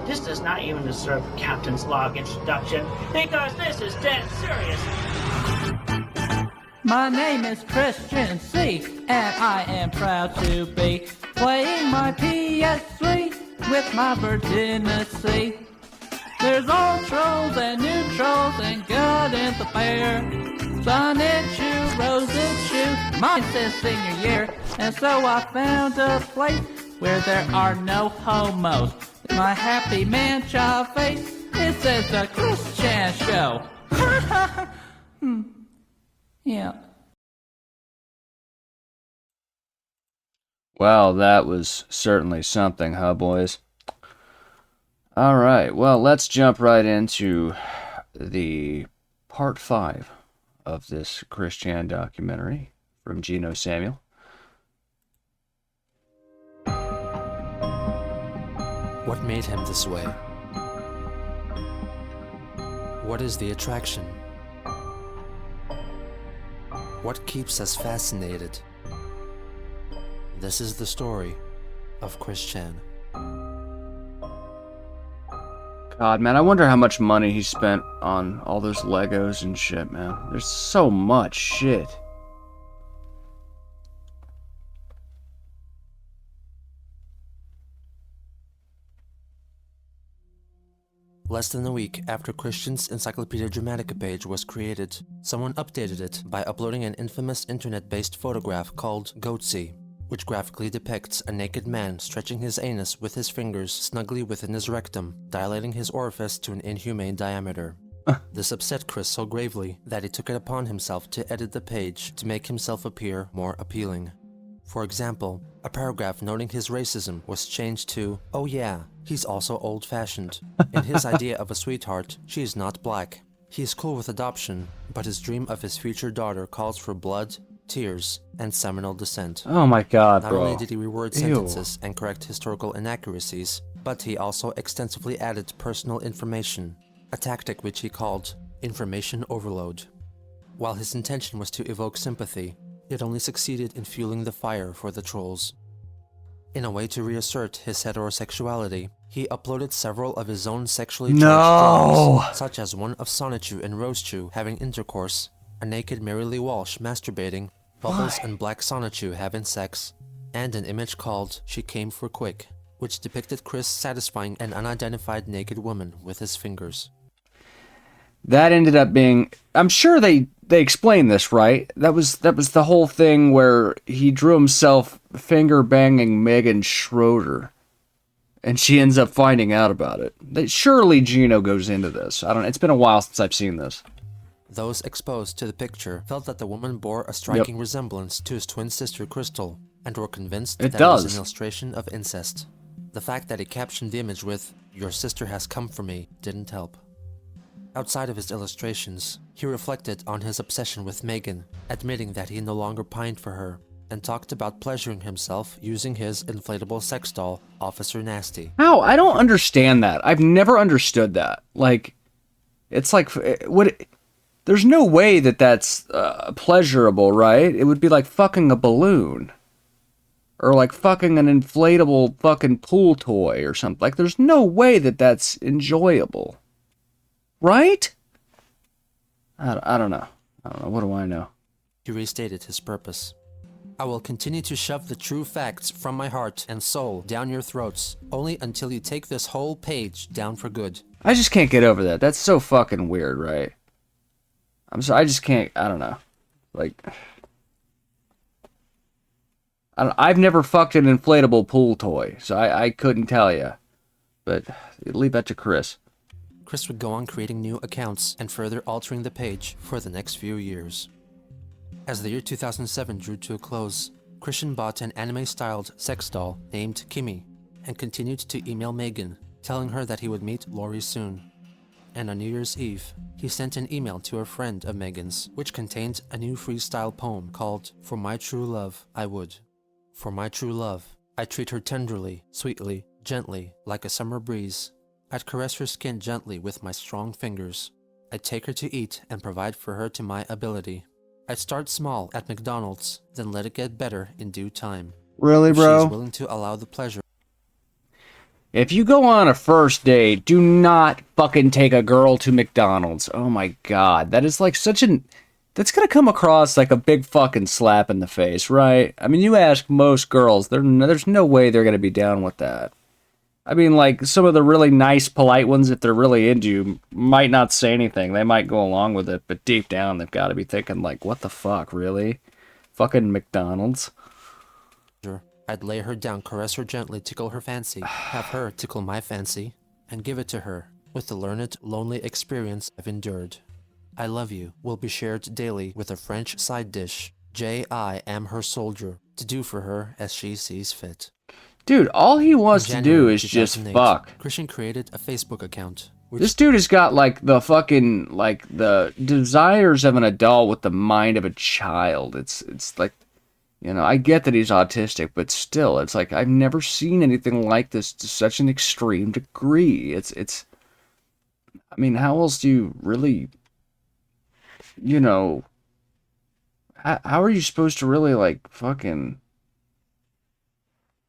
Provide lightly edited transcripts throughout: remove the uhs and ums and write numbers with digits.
This does not even deserve a captain's log introduction, because this is dead serious. My name is Christian C, and I am proud to be playing my PS3 with my virginity. There's old trolls and new trolls and good in the bear. Sun issue, rose issue, mine says senior year. And so I found a place where there are no homos. My happy man child face, it says the Christian Show. Yeah. Well, that was certainly something, huh, boys? Alright, well, let's jump right into the part 5 of this Christian documentary from Gino Samuel. What made him this way? What is the attraction? What keeps us fascinated? This is the story of Christian. God, man, I wonder how much money he spent on all those Legos and shit, man. There's so much shit. Less than a week after Christian's Encyclopedia Dramatica page was created, someone updated it by uploading an infamous internet-based photograph called Goatsy, which graphically depicts a naked man stretching his anus with his fingers snugly within his rectum, dilating his orifice to an inhumane diameter. This upset Chris so gravely that he took it upon himself to edit the page to make himself appear more appealing. For example, a paragraph noting his racism was changed to, "Oh yeah, he's also old-fashioned. In his idea of a sweetheart, she is not black. He is cool with adoption, but his dream of his future daughter calls for blood, tears, and seminal descent." Oh my god, Not bro. only did he reword sentences and correct historical inaccuracies, but he also extensively added personal information, a tactic which he called information overload. While his intention was to evoke sympathy, it only succeeded in fueling the fire for the trolls. In a way to reassert his heterosexuality, he uploaded several of his own sexually charged drawings, such as one of Sonichu and Rosechu having intercourse, a naked Mary Lee Walsh masturbating, Bubbles and Black Sonichu having sex, and an image called "She Came for Quick," which depicted Chris satisfying an unidentified naked woman with his fingers. That ended up being... I'm sure they explained this, right? That was the whole thing where he drew himself finger-banging Megan Schroeder. And she ends up finding out about it. Surely Gino goes into this. I don't. It's been a while since I've seen this. Those exposed to the picture felt that the woman bore a striking resemblance to his twin sister Crystal, and were convinced that it was an illustration of incest. The fact that he captioned the image with, "Your sister has come for me," didn't help. Outside of his illustrations, he reflected on his obsession with Megan, admitting that he no longer pined for her, and talked about pleasuring himself using his inflatable sex doll, Officer Nasty. How? I don't understand that. I've never understood that. Like, it's like, there's no way that that's pleasurable, right? It would be like fucking a balloon. Or like fucking an inflatable fucking pool toy or something. Like, there's no way that that's enjoyable. Right? I don't know. What do I know? He restated his purpose. "I will continue to shove the true facts from my heart and soul down your throats, only until you take this whole page down for good." I just can't get over that. That's so fucking weird, right? I just can't, I don't know. Like, I've never fucked an inflatable pool toy, so I couldn't tell you. But leave that to Chris. Chris would go on creating new accounts and further altering the page for the next few years. As the year 2007 drew to a close, Christian bought an anime-styled sex doll named Kimmy and continued to email Megan, telling her that he would meet Lori soon. And on New Year's Eve, he sent an email to a friend of Megan's, which contained a new freestyle poem called "For My True Love, I Would." For my true love, I treat her tenderly, sweetly, gently, like a summer breeze. I'd caress her skin gently with my strong fingers. I'd take her to eat and provide for her to my ability. I'd start small at McDonald's, then let it get better in due time. Really, bro? She's willing to allow the pleasure. If you go on a first date, do not fucking take a girl to McDonald's. Oh my god, that is like such an... That's gonna come across like a big fucking slap in the face, right? I mean, you ask most girls, there's no way they're gonna be down with that. I mean, like, some of the really nice, polite ones, if they're really into you, might not say anything. They might go along with it, but deep down, they've got to be thinking, like, what the fuck, really? Fucking McDonald's? I'd lay her down, caress her gently, tickle her fancy, have her tickle my fancy, and give it to her, with the learned, lonely experience I've endured. I love you will be shared daily with a French side dish. I am her soldier, to do for her as she sees fit. Dude, all he wants In to do January is just 2008, fuck. Christian created a Facebook account. Which This dude has got, like, the fucking, like, the desires of an adult with the mind of a child. It's like, you know, I get that he's autistic, but still, it's like, I've never seen anything like this to such an extreme degree. It's, I mean, how else do you really, you know, how are you supposed to really, like, fucking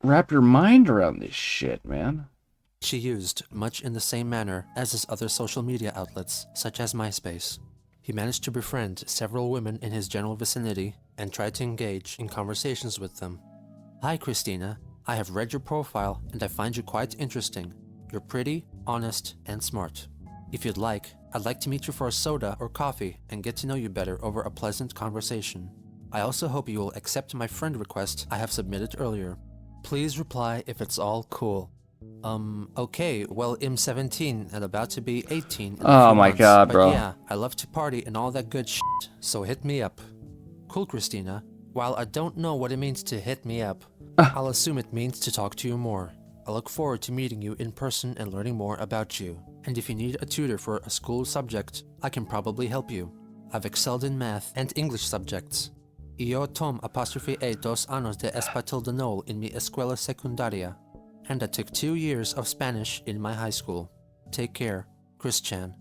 wrap your mind around this shit, man? she used much in the same manner as his other social media outlets, such as MySpace. He managed to befriend several women in his general vicinity and tried to engage in conversations with them. Hi Christina, I have read your profile and I find you quite interesting. You're pretty, honest, and smart. If you'd like, I'd like to meet you for a soda or coffee and get to know you better over a pleasant conversation. I also hope you will accept my friend request I have submitted earlier. Please reply if it's all cool. Okay, well, I'm 17 and about to be 18 in a Oh few my months, God, but bro. yeah, I love to party and all that good shit, so hit me up. Cool, Christina. While I don't know what it means to hit me up, I'll assume it means to talk to you more. I look forward to meeting you in person and learning more about you. And if you need a tutor for a school subject, I can probably help you. I've excelled in math and English subjects. Yo tom apostrophe e dos años de español en mi escuela secundaria. And I took 2 years of Spanish in my high school. Take care, Christian.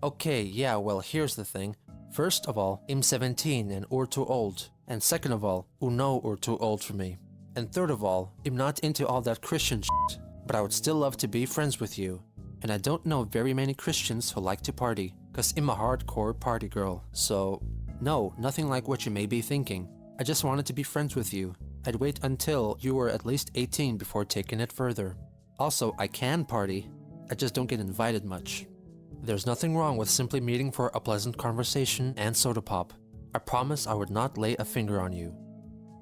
Okay, yeah, well, here's the thing. First of all, I'm 17 and you're too old. And second of all, you know you're too old for me. And third of all, I'm not into all that Christian shit, but I would still love to be friends with you. And I don't know very many Christians who like to party, cause I'm a hardcore party girl. So, no, nothing like what you may be thinking. I just wanted to be friends with you. I'd wait until you were at least 18 before taking it further. Also, I can party, I just don't get invited much. There's nothing wrong with simply meeting for a pleasant conversation and soda pop. I promise I would not lay a finger on you.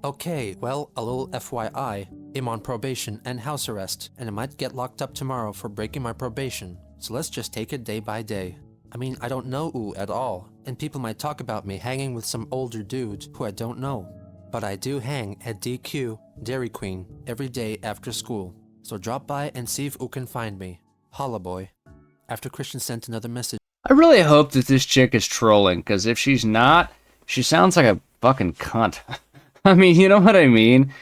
Okay, well, a little FYI, I'm on probation and house arrest, and I might get locked up tomorrow for breaking my probation, so let's just take it day by day. I mean, I don't know you at all, and people might talk about me hanging with some older dude who I don't know. But I do hang at DQ, Dairy Queen, every day after school, so drop by and see if you can find me. Holla boy. After Christian sent another message. I really hope that this chick is trolling, because if she's not, she sounds like a fucking cunt. I mean, you know what I mean?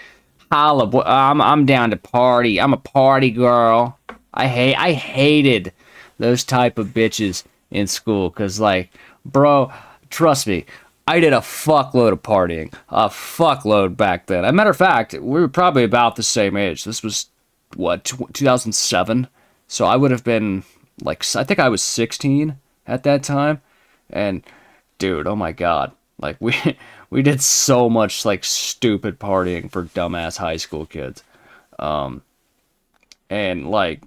Holla, boy, I'm down to party. I'm a party girl. I hated those type of bitches in school, because, like, bro, trust me, I did a fuckload of partying. A fuckload back then. As a matter of fact, we were probably about the same age. This was, what, 2007? So I would have been, like, I think I was 16 at that time. And, dude, oh my god. Like, we did so much, like, stupid partying for dumbass high school kids. And, like,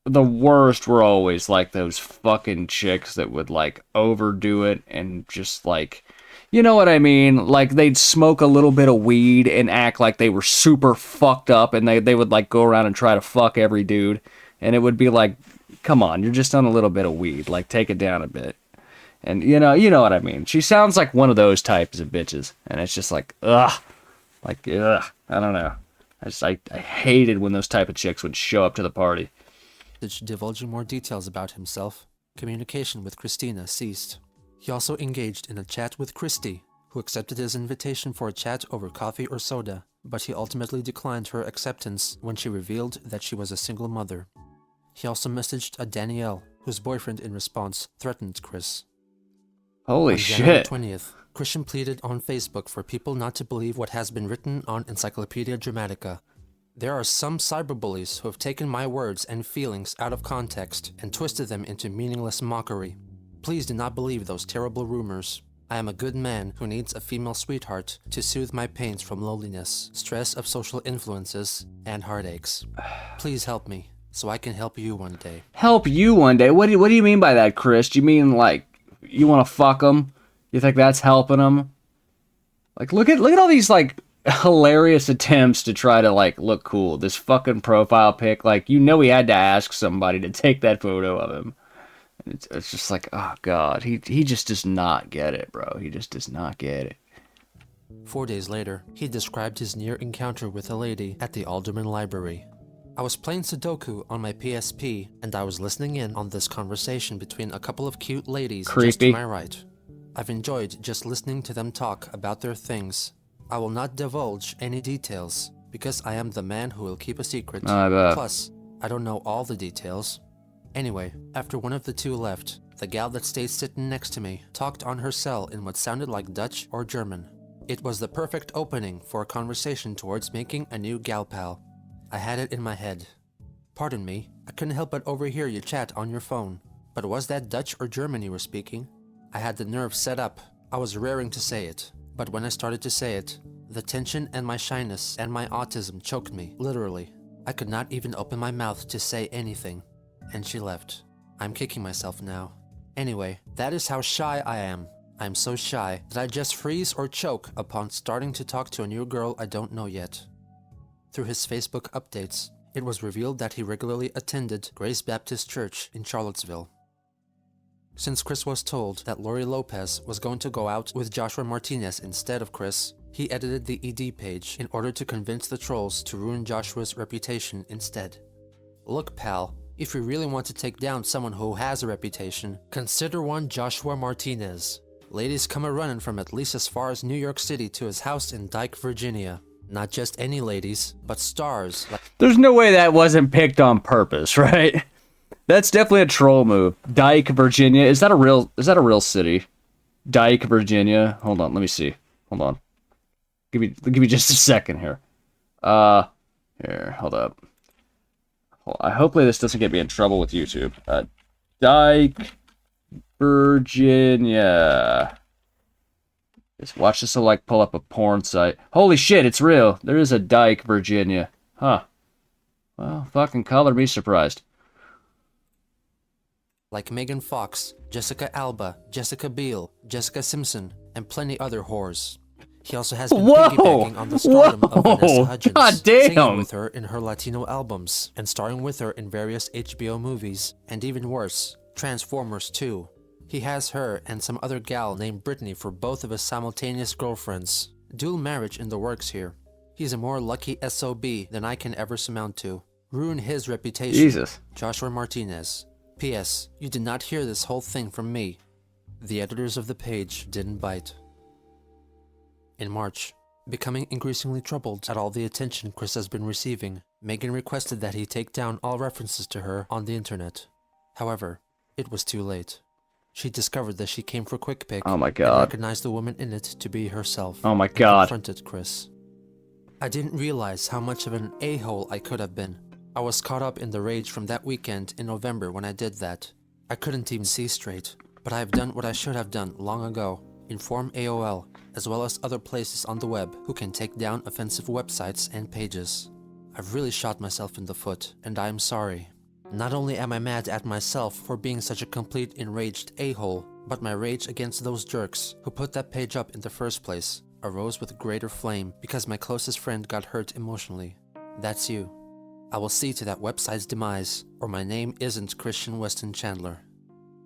the worst were always, like, those fucking chicks that would, like, overdo it and just, like, you know what I mean? Like, they'd smoke a little bit of weed and act like they were super fucked up, and they would, like, go around and try to fuck every dude. And it would be like, come on, you're just on a little bit of weed. Like, take it down a bit. And, you know what I mean. She sounds like one of those types of bitches. And it's just like, ugh. Like, ugh. I don't know. I hated when those type of chicks would show up to the party. Divulging more details about himself, communication with Christina ceased. He also engaged in a chat with Christy, who accepted his invitation for a chat over coffee or soda, but he ultimately declined her acceptance when she revealed that she was a single mother. He also messaged a Danielle, whose boyfriend in response threatened Chris. Holy On January shit. 20th, Christian pleaded on Facebook for people not to believe what has been written on Encyclopedia Dramatica. There are some cyberbullies who have taken my words and feelings out of context and twisted them into meaningless mockery. Please do not believe those terrible rumors. I am a good man who needs a female sweetheart to soothe my pains from loneliness, stress of social influences, and heartaches. Please help me, so I can help you one day. Help you one day? What do you mean by that, Chris? Do you mean, like, you want to fuck them? You think that's helping them? Like, look at all these, like, hilarious attempts to try to, like, look cool. This fucking profile pic, like, you know he had to ask somebody to take that photo of him. It's just like, oh god, he just does not get it, bro. He just does not get it. 4 days later, he described his near encounter with a lady at the Alderman Library. I was playing Sudoku on my PSP, and I was listening in on this conversation between a couple of cute ladies just to my right. I've enjoyed just listening to them talk about their things. I will not divulge any details, because I am the man who will keep a secret. I bet. Plus, I don't know all the details. Anyway, after one of the two left, the gal that stayed sitting next to me talked on her cell in what sounded like Dutch or German. It was the perfect opening for a conversation towards making a new gal pal. I had it in my head. Pardon me, I couldn't help but overhear you chat on your phone. But was that Dutch or German you were speaking? I had the nerve set up. I was raring to say it. But when I started to say it, the tension and my shyness and my autism choked me, literally. I could not even open my mouth to say anything. And she left. I'm kicking myself now. Anyway, that is how shy I am. I'm so shy that I just freeze or choke upon starting to talk to a new girl I don't know yet. Through his Facebook updates, it was revealed that he regularly attended Grace Baptist Church in Charlottesville. Since Chris was told that Lori Lopez was going to go out with Joshua Martinez instead of Chris, he edited the ED page in order to convince the trolls to ruin Joshua's reputation instead. Look, pal, if you really want to take down someone who has a reputation, consider one Joshua Martinez. Ladies come a-running from at least as far as New York City to his house in Dyke, Virginia. Not just any ladies, but stars like... There's no way that wasn't picked on purpose, right? That's definitely a troll move. Dyke, Virginia. Is that a real city? Dyke, Virginia. Hold on, let me see. Hold on. Give me just a second here. Here, hold up. Hopefully this doesn't get me in trouble with YouTube. Dyke, Virginia. Just watch this, like, pull up a porn site. Holy shit, it's real. There is a Dyke, Virginia. Huh. Well, fucking color me surprised. Like Megan Fox, Jessica Alba, Jessica Biel, Jessica Simpson, and plenty other whores. He also has been piggybacking on the stardom of Vanessa Hudgens, God damn. singing with her in her Latino albums, and starring with her in various HBO movies, and even worse, Transformers 2. He has her and some other gal named Brittany for both of his simultaneous girlfriends. Dual marriage in the works here. He's a more lucky SOB than I can ever surmount to. Ruin his reputation. Jesus. Joshua Martinez. P.S. You did not hear this whole thing from me. The editors of the page didn't bite. In March, becoming increasingly troubled at all the attention Chris has been receiving, Megan requested that he take down all references to her on the internet. However, it was too late. She discovered that she came for Quick Pick Oh my and god. recognized the woman in it to be herself. Oh my and god. confronted Chris. I didn't realize how much of an a-hole I could have been. I was caught up in the rage from that weekend in November when I did that. I couldn't even see straight, but I have done what I should have done long ago. Inform AOL, as well as other places on the web who can take down offensive websites and pages. I've really shot myself in the foot, and I am sorry. Not only am I mad at myself for being such a complete enraged a-hole, but my rage against those jerks who put that page up in the first place arose with greater flame because my closest friend got hurt emotionally. That's you. I will see to that website's demise, or my name isn't Christian Weston Chandler.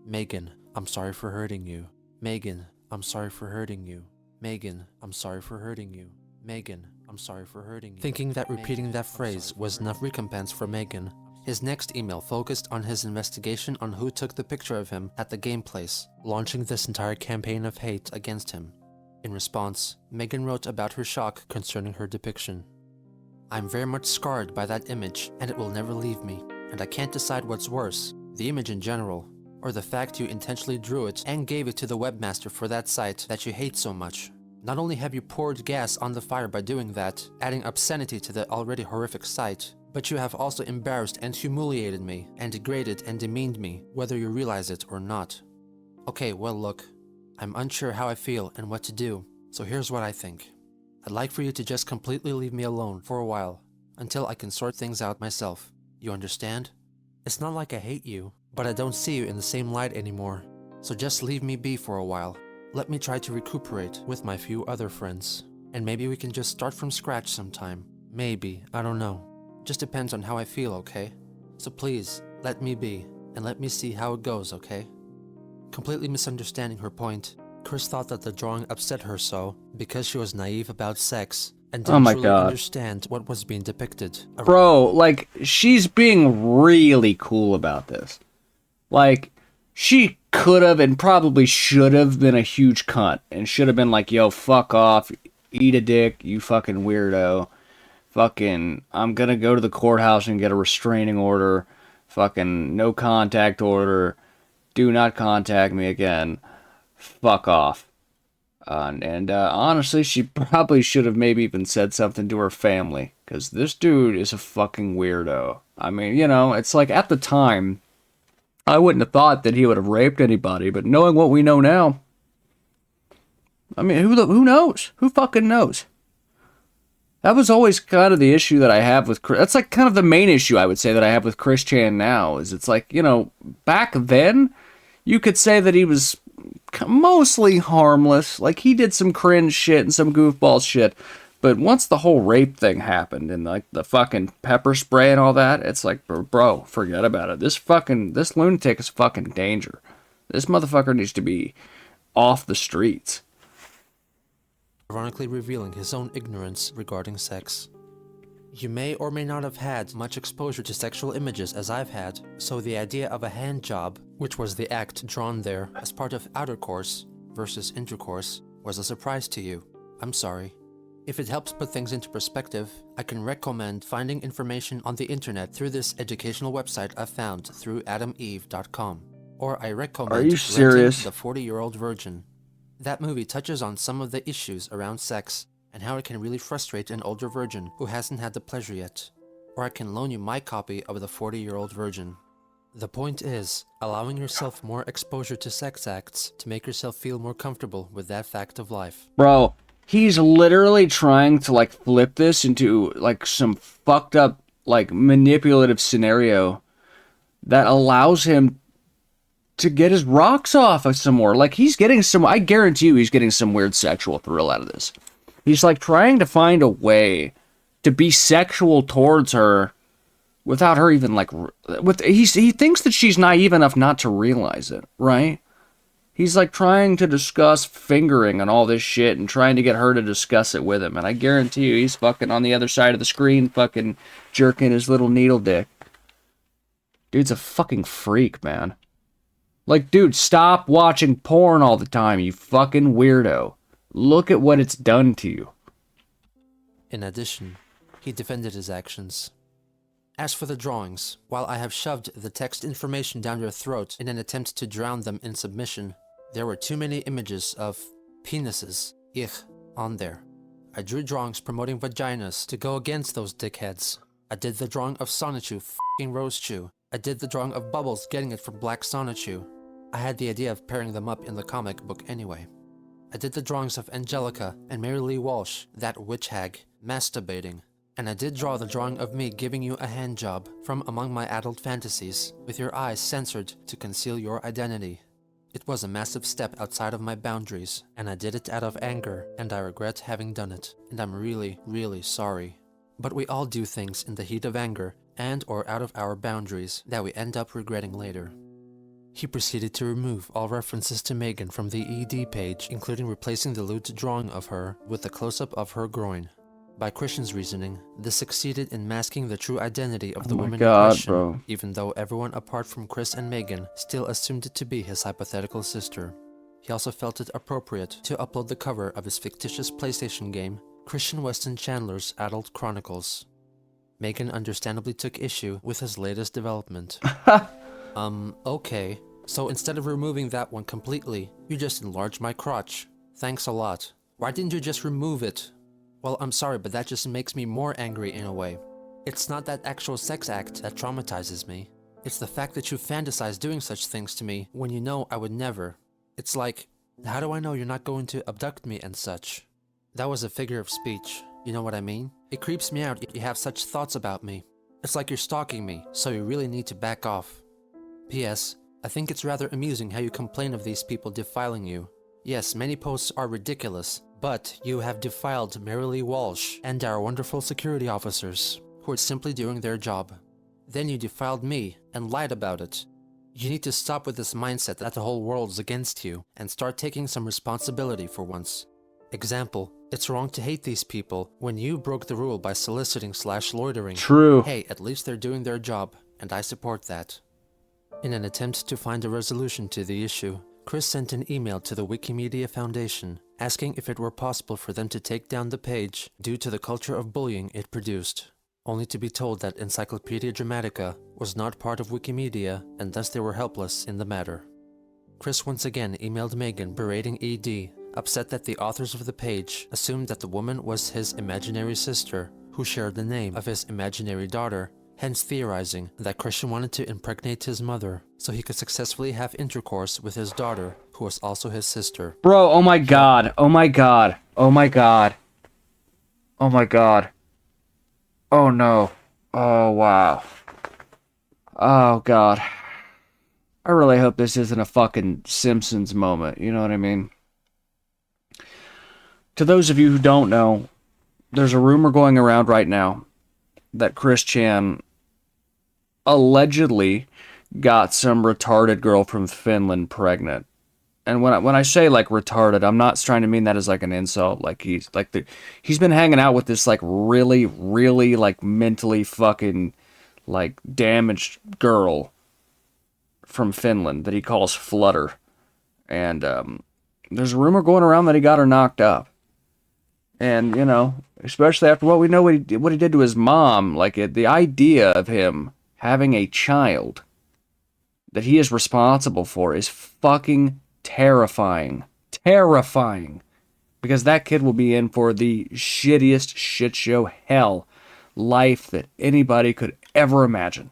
Megan, I'm sorry for hurting you. Megan, I'm sorry for hurting you. Megan, I'm sorry for hurting you. Megan, I'm sorry for hurting you. Thinking that repeating that phrase was enough recompense for Megan, his next email focused on his investigation on who took the picture of him at the game place, launching this entire campaign of hate against him. In response, Megan wrote about her shock concerning her depiction. I'm very much scarred by that image, and it will never leave me, and I can't decide what's worse, the image in general, or the fact you intentionally drew it and gave it to the webmaster for that site that you hate so much. Not only have you poured gas on the fire by doing that, adding obscenity to the already horrific sight, but you have also embarrassed and humiliated me, and degraded and demeaned me, whether you realize it or not. Okay, well look, I'm unsure how I feel and what to do, so here's what I think. I'd like for you to just completely leave me alone for a while, until I can sort things out myself. You understand? It's not like I hate you, but I don't see you in the same light anymore, so just leave me be for a while. Let me try to recuperate with my few other friends, and maybe we can just start from scratch sometime. Maybe, I don't know. Just depends on how I feel, okay? So please, let me be, and let me see how it goes, okay? Completely misunderstanding her point, Chris thought that the drawing upset her so because she was naive about sex and didn't truly understand what was being depicted. Bro, like, she's being really cool about this. Like, she could have and probably should have been a huge cunt and should have been like, yo, fuck off, eat a dick, you fucking weirdo. Fucking, I'm gonna go to the courthouse and get a restraining order. Fucking, no contact order. Do not contact me again. Fuck off. Honestly, she probably should have maybe even said something to her family. Because this dude is a fucking weirdo. I mean, you know, it's like at the time, I wouldn't have thought that he would have raped anybody. But knowing what we know now, I mean, who knows? Who fucking knows? That was always kind of the issue that I have with Chris. That's like kind of the main issue I would say that I have with Chris Chan now. Is it's like, you know, back then, you could say that he was mostly harmless. Like, he did some cringe shit and some goofball shit. But once the whole rape thing happened and, like, the fucking pepper spray and all that, it's like, bro, forget about it. This lunatic is fucking danger. This motherfucker needs to be off the streets. Ironically revealing his own ignorance regarding sex. You may or may not have had much exposure to sexual images as I've had, so the idea of a hand job, which was the act drawn there as part of outer course versus intercourse, was a surprise to you. I'm sorry. If it helps put things into perspective, I can recommend finding information on the internet through this educational website I found through adameve.com. Or I recommend Are you serious? The 40-Year-Old Virgin. That movie touches on some of the issues around sex, and how it can really frustrate an older virgin who hasn't had the pleasure yet. Or I can loan you my copy of The 40-Year-Old Virgin. The point is, allowing yourself more exposure to sex acts to make yourself feel more comfortable with that fact of life. Bro, he's literally trying to, like, flip this into, like, some fucked up, like, manipulative scenario that allows him to get his rocks off of some more. Like, he's getting some, I guarantee you he's getting some weird sexual thrill out of this. He's, like, trying to find a way to be sexual towards her without her even, like, he thinks that she's naive enough not to realize it, right? He's, like, trying to discuss fingering and all this shit and trying to get her to discuss it with him. And I guarantee you he's fucking on the other side of the screen fucking jerking his little needle dick. Dude's a fucking freak, man. Like, dude, stop watching porn all the time, you fucking weirdo. Look at what it's done to you. In addition, he defended his actions. As for the drawings, while I have shoved the text information down your throat in an attempt to drown them in submission, there were too many images of penises, on there. I drew drawings promoting vaginas to go against those dickheads. I did the drawing of Sonichu f***ing Rosechu. I did the drawing of Bubbles getting it from Black Sonichu. I had the idea of pairing them up in the comic book anyway. I did the drawings of Angelica and Mary Lee Walsh, that witch hag, masturbating. And I did draw the drawing of me giving you a hand job from among my adult fantasies, with your eyes censored to conceal your identity. It was a massive step outside of my boundaries, and I did it out of anger, and I regret having done it, and I'm really, really sorry. But we all do things in the heat of anger, and or out of our boundaries, that we end up regretting later. He proceeded to remove all references to Megan from the ED page, including replacing the lewd drawing of her with a close-up of her groin. By Christian's reasoning, this succeeded in masking the true identity of the woman in question, bro. Even though everyone apart from Chris and Megan still assumed it to be his hypothetical sister. He also felt it appropriate to upload the cover of his fictitious PlayStation game, Christian Weston Chandler's Adult Chronicles. Megan understandably took issue with his latest development. Okay, so instead of removing that one completely, you just enlarged my crotch. Thanks a lot. Why didn't you just remove it? Well, I'm sorry, but that just makes me more angry in a way. It's not that actual sex act that traumatizes me. It's the fact that you fantasize doing such things to me when you know I would never. It's like, how do I know you're not going to abduct me and such? That was a figure of speech, you know what I mean? It creeps me out you have such thoughts about me. It's like you're stalking me, so you really need to back off. P.S. I think it's rather amusing how you complain of these people defiling you. Yes, many posts are ridiculous, but you have defiled Marilee Walsh and our wonderful security officers, who are simply doing their job. Then you defiled me and lied about it. You need to stop with this mindset that the whole world's against you and start taking some responsibility for once. Example, it's wrong to hate these people when you broke the rule by soliciting/loitering. True. Hey, at least they're doing their job, and I support that. In an attempt to find a resolution to the issue, Chris sent an email to the Wikimedia Foundation asking if it were possible for them to take down the page due to the culture of bullying it produced, only to be told that Encyclopedia Dramatica was not part of Wikimedia and thus they were helpless in the matter. Chris once again emailed Megan berating ED, upset that the authors of the page assumed that the woman was his imaginary sister who shared the name of his imaginary daughter, hence theorizing that Christian wanted to impregnate his mother so he could successfully have intercourse with his daughter, who was also his sister. Bro, oh my god. Oh my god. Oh my god. Oh my god. Oh no. Oh wow. Oh god. I really hope this isn't a fucking Simpsons moment, you know what I mean? To those of you who don't know, there's a rumor going around right now that Chris Chan allegedly got some retarded girl from Finland pregnant. And when I say like retarded, I'm not trying to mean that as like an insult. Like he's been hanging out with this like really like mentally fucking like damaged girl from Finland that he calls Flutter. And there's a rumor going around that he got her knocked up. And, you know, especially after what we know what he did to his mom, like the idea of him having a child that he is responsible for is fucking terrifying. Terrifying. Because that kid will be in for the shittiest shit show hell life that anybody could ever imagine.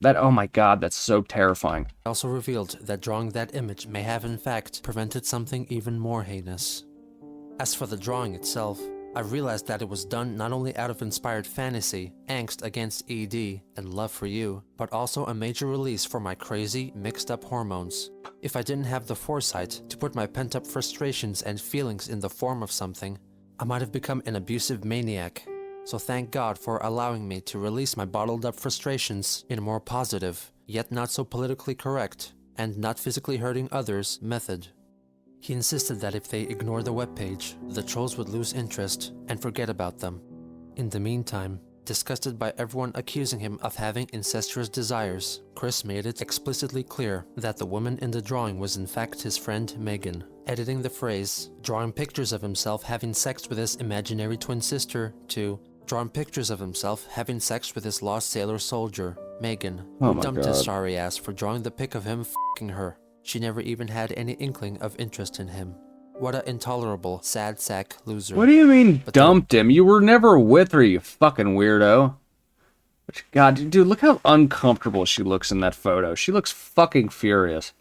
That, oh my god, that's so terrifying. Also revealed that drawing that image may have in fact prevented something even more heinous. As for the drawing itself, I realized that it was done not only out of inspired fantasy, angst against ED, and love for you, but also a major release for my crazy, mixed up hormones. If I didn't have the foresight to put my pent up frustrations and feelings in the form of something, I might have become an abusive maniac. So thank God for allowing me to release my bottled up frustrations in a more positive, yet not so politically correct, and not physically hurting others method. He insisted that if they ignored the webpage, the trolls would lose interest and forget about them. In the meantime, disgusted by everyone accusing him of having incestuous desires, Chris made it explicitly clear that the woman in the drawing was in fact his friend Megan, editing the phrase, drawing pictures of himself having sex with his imaginary twin sister, to drawing pictures of himself having sex with his lost sailor soldier, Megan, who dumped his sorry ass for drawing the pic of him f***ing her. She never even had any inkling of interest in him. What a intolerable, sad sack loser. What do you mean dumped him? You were never with her, you fucking weirdo. God, dude, look how uncomfortable she looks in that photo. She looks fucking furious.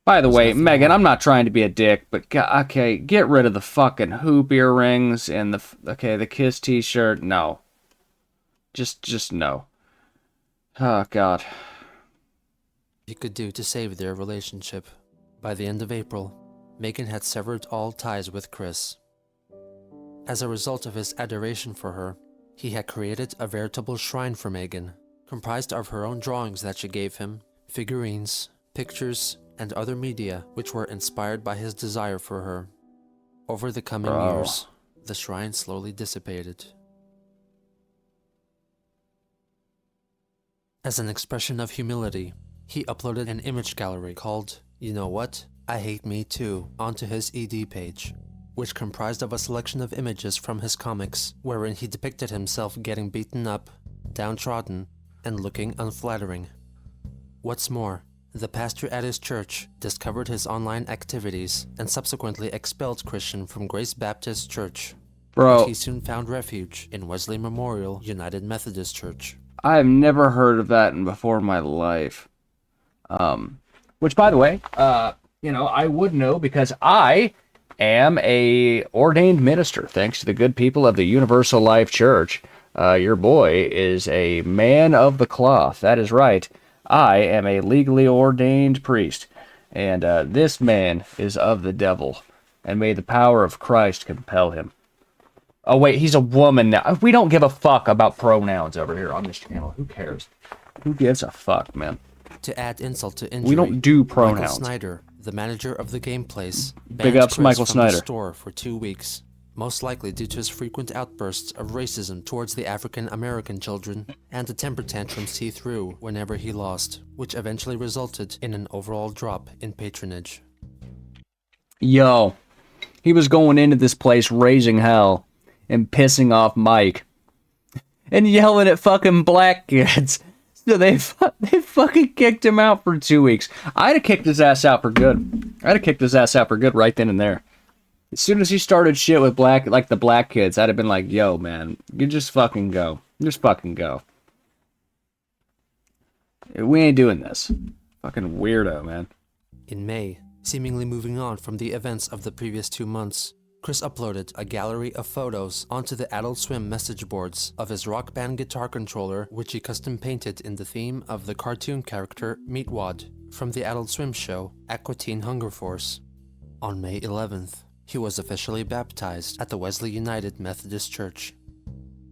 By the way, Megan, I'm not trying to be a dick, but okay, get rid of the fucking hoop earrings and the Kiss t-shirt. No. Just no. Oh, God. He could do to save their relationship. By the end of April, Megan had severed all ties with Chris. As a result of his adoration for her, he had created a veritable shrine for Megan, comprised of her own drawings that she gave him, figurines, pictures, and other media which were inspired by his desire for her. Over the coming years, the shrine slowly dissipated. As an expression of humility, he uploaded an image gallery called, You Know What? I Hate Me Too, onto his ED page, which comprised of a selection of images from his comics, wherein he depicted himself getting beaten up, downtrodden, and looking unflattering. What's more, The pastor at his church discovered his online activities and subsequently expelled Christian from Grace Baptist Church. Bro, But he soon found refuge in Wesley Memorial United Methodist Church. I've never heard of that before in my life. Which, by the way, I would know because I am a ordained minister, thanks to the good people of the Universal Life Church. Your boy is a man of the cloth. That is right. I am a legally ordained priest, and this man is of the devil, and may the power of Christ compel him. Oh, wait, he's a woman now. We don't give a fuck about pronouns over here on this channel. Who cares? Who gives a fuck, man? To add insult to injury, We don't do pronouns. Michael Snyder, the manager of the game place, Big banned ups, Chris Michael from Snyder. the store for 2 weeks, most likely due to his frequent outbursts of racism towards the African American children and the temper tantrums he threw whenever he lost, which eventually resulted in an overall drop in patronage. Yo, he was going into this place raising hell and pissing off Mike and yelling at fucking black kids. So they fucking kicked him out for 2 weeks. I'd have kicked his ass out for good. Right then and there. As soon as he started shit with the black kids, I'd have been like, yo, man, you just fucking go. Just fucking go. We ain't doing this. Fucking weirdo, man. In May, seemingly moving on from the events of the previous 2 months, Chris uploaded a gallery of photos onto the Adult Swim message boards of his Rock Band guitar controller, which he custom painted in the theme of the cartoon character Meatwad from the Adult Swim show Aqua Teen Hunger Force. On May 11th, he was officially baptized at the Wesley United Methodist Church.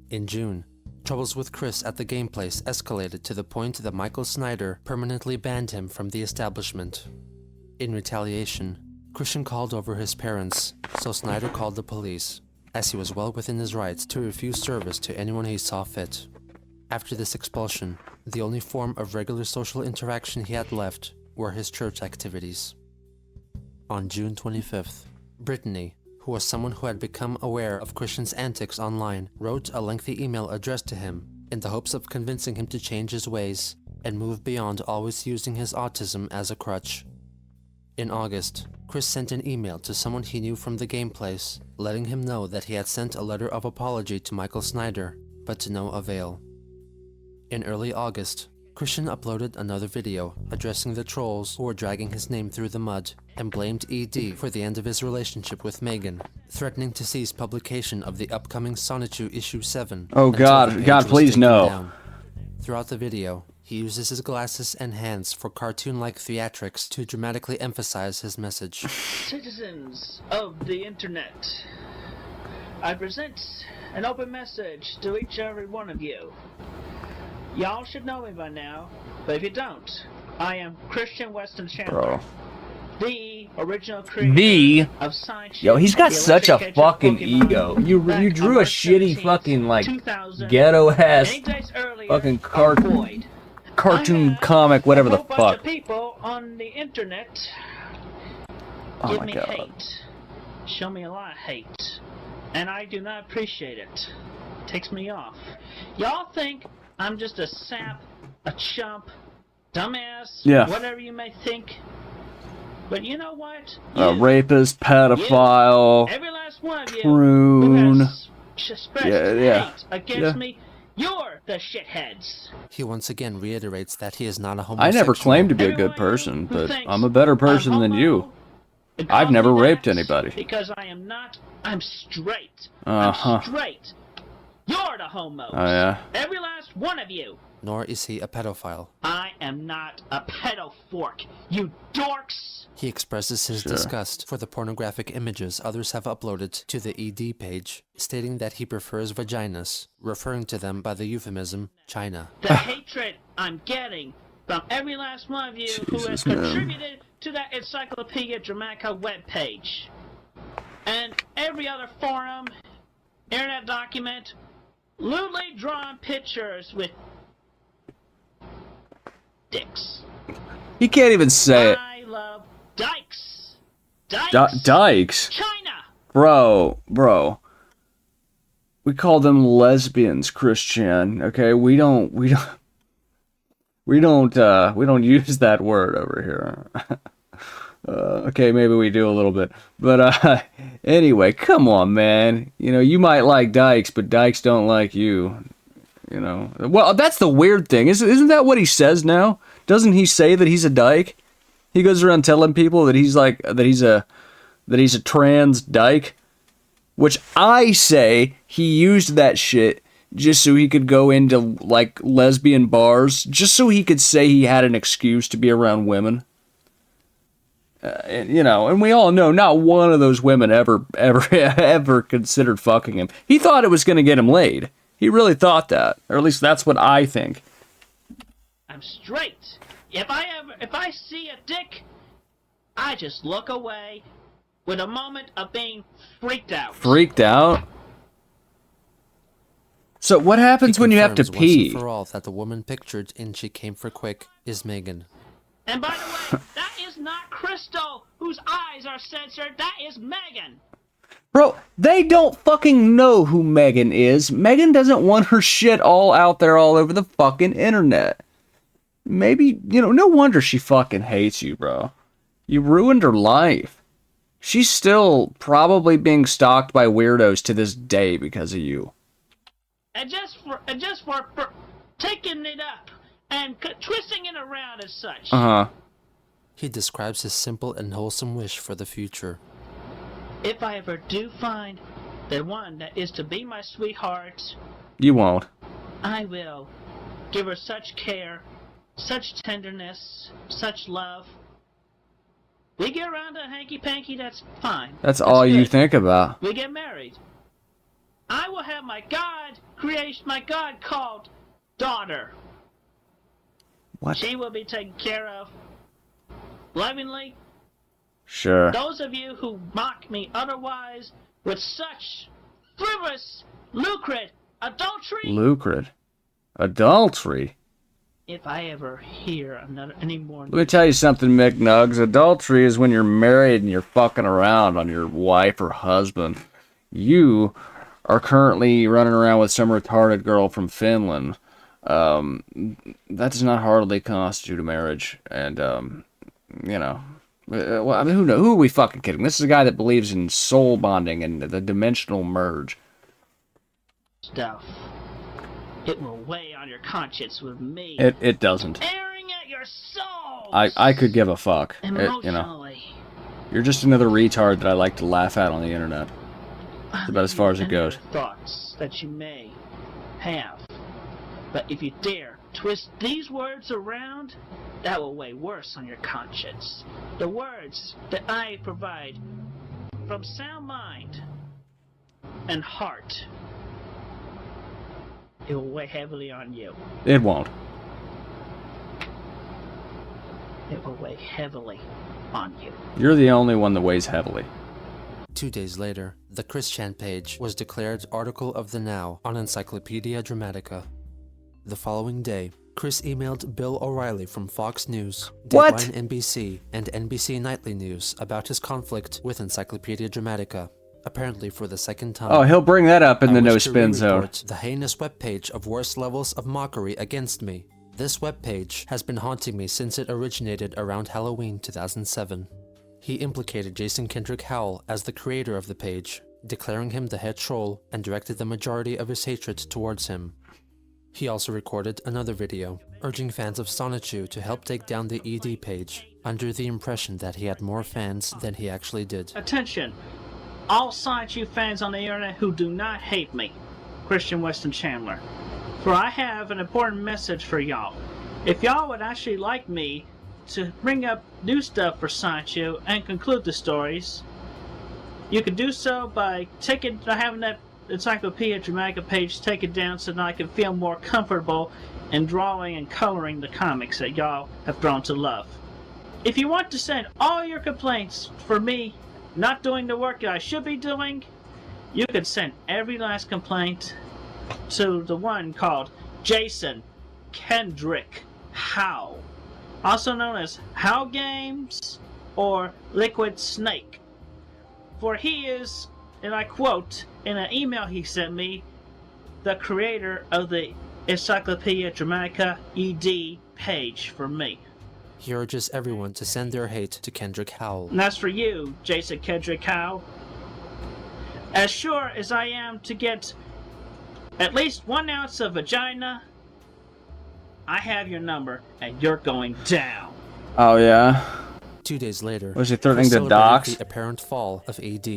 In June, troubles with Chris at the game place escalated to the point that Michael Snyder permanently banned him from the establishment. In retaliation, Christian called over his parents, so Snyder called the police, as he was well within his rights to refuse service to anyone he saw fit. After this expulsion, the only form of regular social interaction he had left were his church activities. On June 25th, Brittany, who was someone who had become aware of Christian's antics online, wrote a lengthy email addressed to him in the hopes of convincing him to change his ways and move beyond always using his autism as a crutch. In August, Chris sent an email to someone he knew from the game place, letting him know that he had sent a letter of apology to Michael Snyder, but to no avail. In early August, Christian uploaded another video addressing the trolls who were dragging his name through the mud and blamed ED for the end of his relationship with Megan, threatening to cease publication of the upcoming Sonichu issue 7. Oh God, God, please no. Down. Throughout the video, he uses his glasses and hands for cartoon-like theatrics to dramatically emphasize his message. Citizens of the internet, I present an open message to each and every one of you. Y'all should know me by now, but if you don't, I am Christian Weston Chandler, Bro. the original creator of Science. Yo, he's got the such a electric fucking Pokemon ego. You back drew on a March shitty 17th, fucking 2000, ghetto ass many days earlier, fucking avoid. cartoon I have comic, whatever a the whole bunch fuck. of people on the internet Oh give my me God. hate, show me a lot of hate, and I do not appreciate it. Takes me off. Y'all think I'm just a sap, a chump, dumbass, Yeah. whatever you may think. But you know what? Rapist, pedophile, Every last one of you prune. who has expressed hate against me, you're the shitheads. He once again reiterates that he is not a I homosexual. never claimed to be a Everyone good person, who but thinks I'm a better person I'm than homo, you. and I've calls never me raped that anybody. Because I am not. I'm straight. Uh-huh. I'm straight. You're the homo. Oh yeah. Every last one of you. Nor is he a pedophile. I am not a pedophork, you dorks! He expresses his Sure. disgust for the pornographic images others have uploaded to the ED page, stating that he prefers vaginas, referring to them by the euphemism China. The hatred I'm getting from every last one of you who has Jesus, man. contributed to that Encyclopedia Dramatica webpage. And every other forum, internet document, lewdly drawn pictures with dicks. He can't even say it. I love dykes. Dykes. Dykes? China. Bro. We call them lesbians, Christian. Okay, we don't We don't use that word over here. Okay, maybe we do a little bit. But anyway, come on, man. You know, you might like dykes, but dykes don't like you. You know. Well, that's the weird thing. Isn't that what he says now? Doesn't he say that he's a dyke? He goes around telling people that he's a trans dyke, which I say he used that shit just so he could go into like lesbian bars, just so he could say he had an excuse to be around women. And, you know, and we all know not one of those women ever considered fucking him. He thought it was going to get him laid. He really thought that, or at least that's what I think. I'm straight. If I see a dick, I just look away with a moment of being freaked out. Freaked out? So what happens when you have to pee? Once and for all that the woman pictured in She Came for Quick is Megan. And by the way, that is not Crystal, whose eyes are censored. That is Megan. Bro, they don't fucking know who Megan is. Megan doesn't want her shit all out there all over the fucking internet. Maybe, you know, no wonder she fucking hates you, bro. You ruined her life. She's still probably being stalked by weirdos to this day because of you. And just for taking it up and twisting it around as such. Uh-huh. He describes his simple and wholesome wish for the future. If I ever do find the one that is to be my sweetheart, You won't. I will give her such care, such tenderness, such love. We get around to hanky-panky, that's fine. That's all good. you think about. We get married. I will have my God called daughter. What? She will be taken care of lovingly. Sure. Those of you who mock me otherwise with such frivolous, lucrative adultery. Adultery? If I ever hear any more... Let me tell you something, McNugs. Adultery is when you're married and you're fucking around on your wife or husband. You are currently running around with some retarded girl from Finland. That does not hardly constitute a marriage. And, you know... Well, I mean, who are we fucking kidding? This is a guy that believes in soul bonding and the dimensional merge. Stuff. It will weigh on your conscience with me. It doesn't. Tearing at your soul. I could give a fuck. Emotionally. You know, you're just another retard that I like to laugh at on the internet. That's about as far as it goes. Thoughts that you may have, but if you dare twist these words around, that will weigh worse on your conscience. The words that I provide from sound mind and heart, it will weigh heavily on you. It won't. It will weigh heavily on you. You're the only one that weighs heavily. 2 days later, the Christian page was declared Article of the Now on Encyclopedia Dramatica. The following day, Chris emailed Bill O'Reilly from Fox News, Dateline NBC, and NBC Nightly News about his conflict with Encyclopedia Dramatica, apparently for the second time. Oh, he'll bring that up in the no spin zone. The heinous webpage of worst levels of mockery against me. This webpage has been haunting me since it originated around Halloween 2007. He implicated Jason Kendrick Howell as the creator of the page, declaring him the head troll, and directed the majority of his hatred towards him. He also recorded another video, urging fans of Sonichu to help take down the ED page, under the impression that he had more fans than he actually did. Attention, all Sonichu fans on the internet who do not hate me, Christian Weston Chandler. For I have an important message for y'all. If y'all would actually like me to bring up new stuff for Sonichu and conclude the stories, you can do so by having that Encyclopedia Dramatica page taken down so that I can feel more comfortable in drawing and coloring the comics that y'all have grown to love. If you want to send all your complaints for me not doing the work that I should be doing, you can send every last complaint to the one called Jason Kendrick Howell, also known as How Games or Liquid Snake. For he is, and I quote in an email he sent me, the creator of the Encyclopedia Dramatica ED page for me. He urges everyone to send their hate to Kendrick Howell. And that's for you, Jason Kendrick Howell. As sure as I am to get at least 1 ounce of vagina, I have your number, and you're going down. Oh, yeah? 2 days later, Was he threatening Chris to celebrated dox? the apparent fall of AD.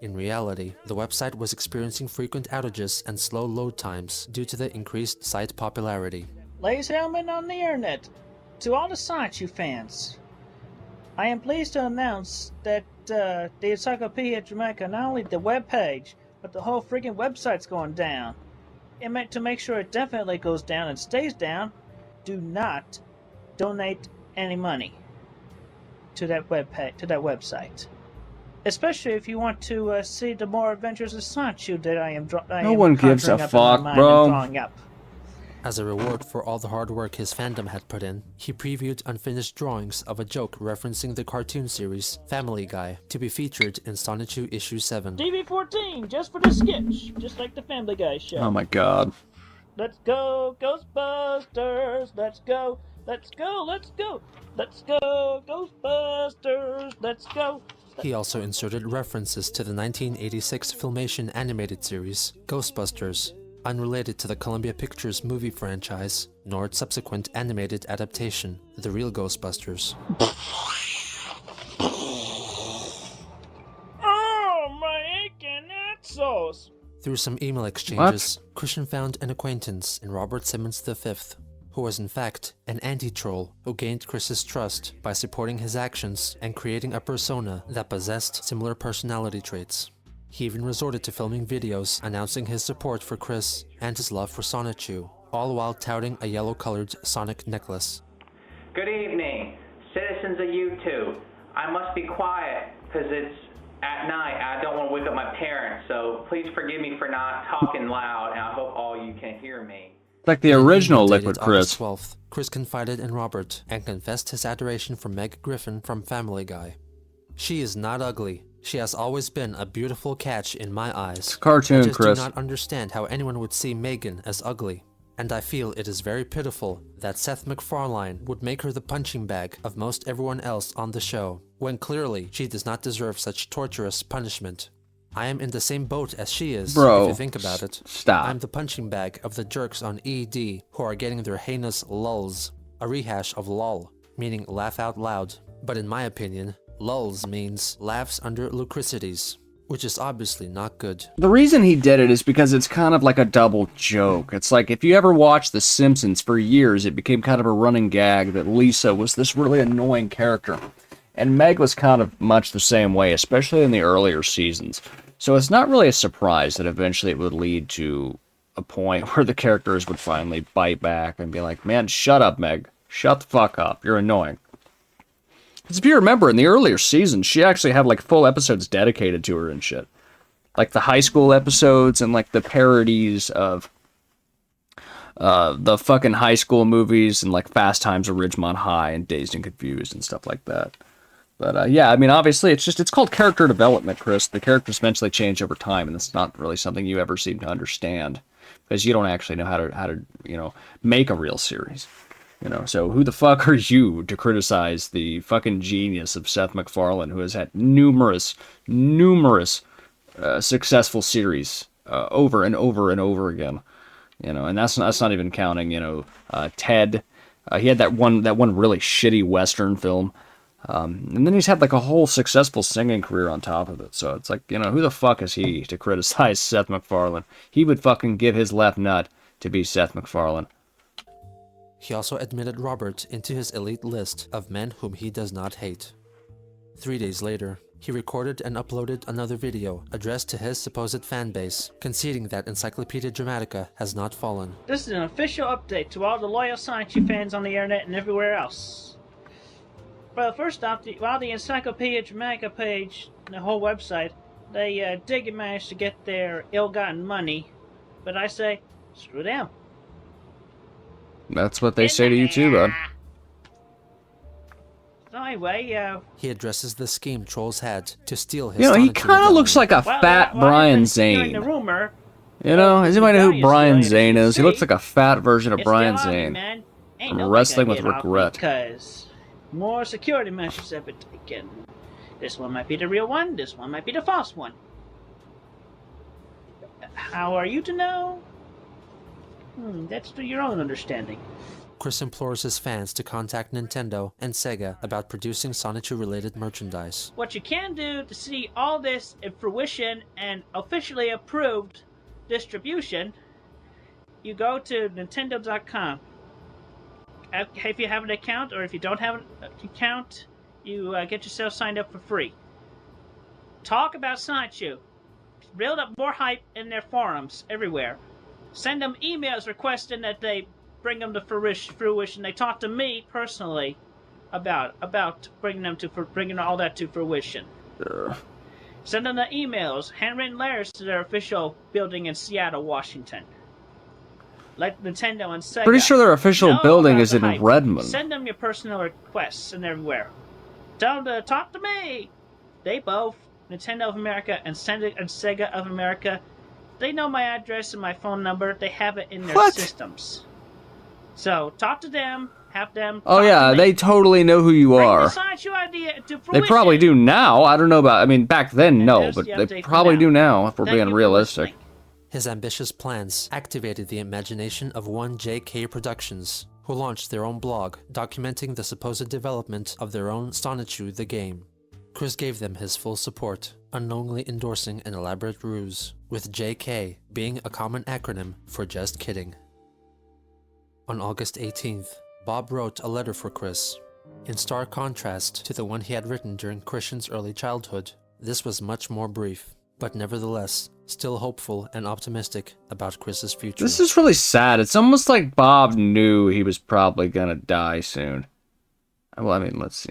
In reality, the website was experiencing frequent outages and slow load times due to the increased site popularity. Ladies and gentlemen on the internet, to all the SciChu fans, I am pleased to announce that the Encyclopedia Dramatica, not only the web page, but the whole freaking website's going down. And to make sure it definitely goes down and stays down, do not donate any money to that website. Especially if you want to see the more adventures of SciChu that I am No one gives a fuck, bro. Drawing up. As a reward for all the hard work his fandom had put in, he previewed unfinished drawings of a joke referencing the cartoon series Family Guy to be featured in Sonichu issue 7. DV14, just for the sketch, just like the Family Guy show. Oh my god. Let's go, Ghostbusters! Let's go, let's go, let's go! Let's go, Ghostbusters! Let's go! He also inserted references to the 1986 Filmation animated series, Ghostbusters, unrelated to the Columbia Pictures movie franchise, nor its subsequent animated adaptation, The Real Ghostbusters. Oh, my aching axles! Through some email exchanges, Christian found an acquaintance in Robert Simmons V, who was in fact an anti-troll who gained Chris's trust by supporting his actions and creating a persona that possessed similar personality traits. He even resorted to filming videos announcing his support for Chris and his love for Sonichu, all while touting a yellow-colored Sonic necklace. Good evening, citizens of YouTube. I must be quiet because it's at night. I don't want to wake up my parents, so please forgive me for not talking loud, and I hope all you can hear me. Like the original Dated Liquid August Chris. 12th, Chris confided in Robert and confessed his adoration for Meg Griffin from Family Guy. She is not ugly. She has always been a beautiful catch in my eyes. It's a cartoon, I just Chris. do not understand how anyone would see Megan as ugly. And I feel it is very pitiful that Seth MacFarlane would make her the punching bag of most everyone else on the show, when clearly she does not deserve such torturous punishment. I am in the same boat as she is, Bro, if you think about it. stop. I'm the punching bag of the jerks on ED who are getting their heinous lulls, a rehash of lol, meaning laugh out loud. But in my opinion, lulls means laughs under lucricities, which is obviously not good. The reason he did it is because it's kind of like a double joke. It's like if you ever watched The Simpsons for years, it became kind of a running gag that Lisa was this really annoying character. And Meg was kind of much the same way, especially in the earlier seasons. So it's not really a surprise that eventually it would lead to a point where the characters would finally bite back and be like, man, shut up, Meg. Shut the fuck up. You're annoying. Because if you remember, in the earlier seasons, she actually had like full episodes dedicated to her and shit. Like the high school episodes and like the parodies of the fucking high school movies and like Fast Times at Ridgemont High and Dazed and Confused and stuff like that. But yeah, I mean, obviously, it's called character development, Chris. The characters eventually change over time, and it's not really something you ever seem to understand because you don't actually know how to make a real series. So who the fuck are you to criticize the fucking genius of Seth MacFarlane, who has had numerous successful series over and over and over again? And that's not even counting, Ted. He had that one really shitty Western film. And then he's had like a whole successful singing career on top of it. So it's like, who the fuck is he to criticize Seth MacFarlane? He would fucking give his left nut to be Seth MacFarlane. He also admitted Robert into his elite list of men whom he does not hate. 3 days later, he recorded and uploaded another video addressed to his supposed fanbase, conceding that Encyclopedia Dramatica has not fallen. This is an official update to all the loyal SciChu fans on the internet and everywhere else. Well, first off, while the Encyclopedia Dramatica page, the whole website, they did manage to get their ill-gotten money, but I say, screw them. That's what they say to you too, bud. So anyway, he addresses the scheme trolls had to steal his. He kind of looks like a fat Brian Hearing the Zane. rumor, You know, does anybody know who Brian Zane is? He looks like like a fat version of It's Brian the army, Zane. man. Ain't from nobody Wrestling gonna with get off me Regret. Because more security measures have been taken. This one might be the real one. This one might be the false one. How are you to know? That's to your own understanding. Chris implores his fans to contact Nintendo and Sega about producing Sonichu-related merchandise. What you can do to see all this in fruition and officially approved distribution, you go to Nintendo.com. If you have an account, or if you don't have an account, you get yourself signed up for free. Talk about Sonichu. Build up more hype in their forums everywhere. Send them emails requesting that they bring them to fruition. They talk to me personally about bringing all that to fruition. Send them the emails, handwritten letters to their official building in Seattle, Washington. Let Nintendo and Sega. Pretty sure their official know building about is the in hype. Redmond. Send them your personal requests and everywhere. Tell them to talk to me. They both, Nintendo of America and Sega of America, they know my address and my phone number. They have it in their systems. So talk to them. Have them. Oh yeah, they totally know who you are. They probably do now. I don't know about. I mean, back then, no, but they probably do now. If we're being realistic. His ambitious plans activated the imagination of one J.K. Productions, who launched their own blog documenting the supposed development of their own Sonichu the game. Chris gave them his full support, unknowingly endorsing an elaborate ruse, with J.K. being a common acronym for just kidding. On August 18th, Bob wrote a letter for Chris. In stark contrast to the one he had written during Christian's early childhood, this was much more brief, but nevertheless, still hopeful and optimistic about Chris's future. This is really sad. It's almost like Bob knew he was probably gonna die soon. Well, I mean, let's